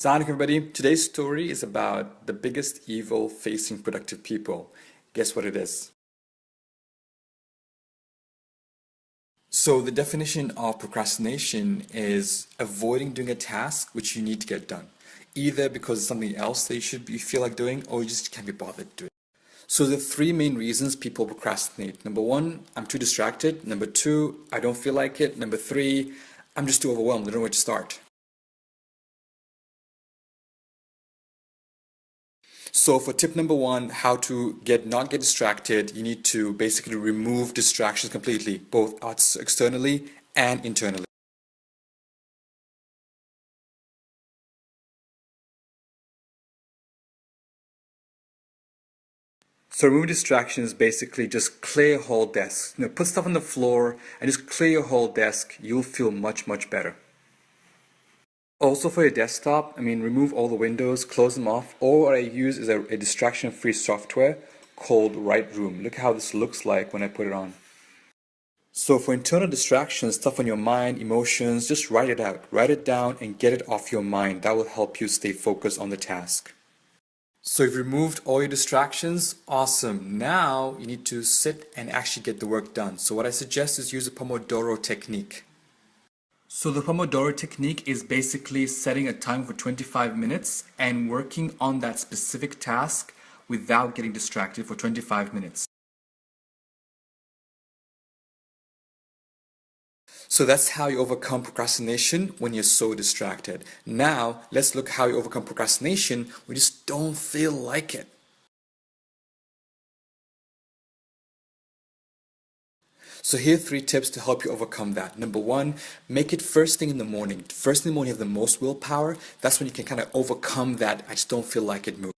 Assalamu alaikum everybody. Today's story is about the biggest evil facing productive people. Guess what it is? So the definition of procrastination is avoiding doing a task which you need to get done, either because it's something else that you feel like doing, or you just can't be bothered doing. So the three main reasons people procrastinate. Number one, I'm too distracted. Number two, I don't feel like it. Number three, I'm just too overwhelmed. I don't know where to start. So for tip number one, how to not get distracted, you need to basically remove distractions completely, both externally and internally. So removing distractions basically just clear your whole desk. Put stuff on the floor and just clear your whole desk. You'll feel much, much better. Also for your desktop, remove all the windows, close them off, or what I use is a distraction-free software called Right Room. Look how this looks like when I put it on. So for internal distractions, stuff on your mind, emotions, just write it out. Write it down and get it off your mind. That will help you stay focused on the task. So you've removed all your distractions, awesome. Now you need to sit and actually get the work done. So what I suggest is use a Pomodoro technique. So the Pomodoro technique is basically setting a time for 25 minutes and working on that specific task without getting distracted for 25 minutes. So that's how you overcome procrastination when you're so distracted. Now, let's look how you overcome procrastination when you just don't feel like it. So here are 3 tips to help you overcome that. Number one, make it first thing in the morning. First thing in the morning, you have the most willpower. That's when you can kind of overcome that I just don't feel like it mood.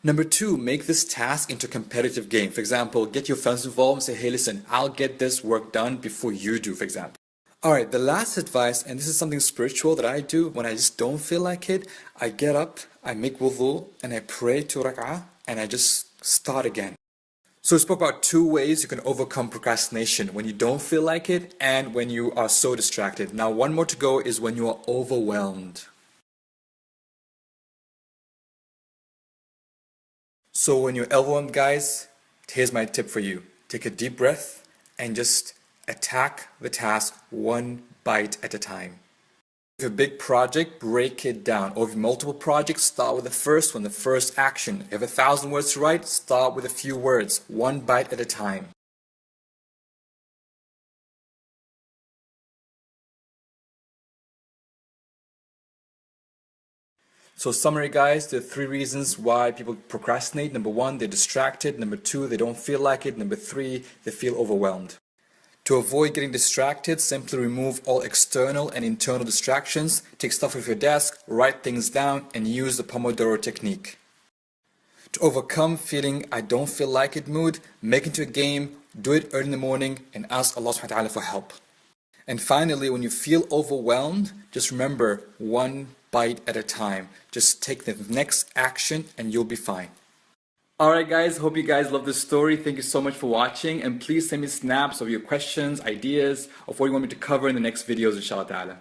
Number 2, make this task into a competitive game. For example, get your friends involved and say, hey, listen, I'll get this work done before you do, for example. Alright, the last advice, and this is something spiritual that I do when I just don't feel like it, I get up, I make wudu, and I pray 2 rak'ah, and I just start again. So we spoke about 2 ways you can overcome procrastination, when you don't feel like it and when you are so distracted. Now one more to go is when you are overwhelmed. So when you're overwhelmed, guys, here's my tip for you. Take a deep breath and just attack the task 1 bite at a time. If you have a big project, break it down. Or if you have multiple projects, start with the first one, the first action. If you have 1,000 words to write, start with a few words, 1 bite at a time. So summary guys, there are 3 reasons why people procrastinate. Number 1, they're distracted. Number 2, they don't feel like it. Number 3, they feel overwhelmed. To avoid getting distracted, simply remove all external and internal distractions, take stuff off your desk, write things down, and use the Pomodoro technique. To overcome feeling I don't feel like it mood, make it into a game, do it early in the morning, and ask Allah subhanahu wa ta'ala for help. And finally, when you feel overwhelmed, just remember 1 bite at a time. Just take the next action and you'll be fine. Alright guys, hope you guys love this story. Thank you so much for watching, and please send me snaps of your questions, ideas, of what you want me to cover in the next videos, inshallah ta'ala.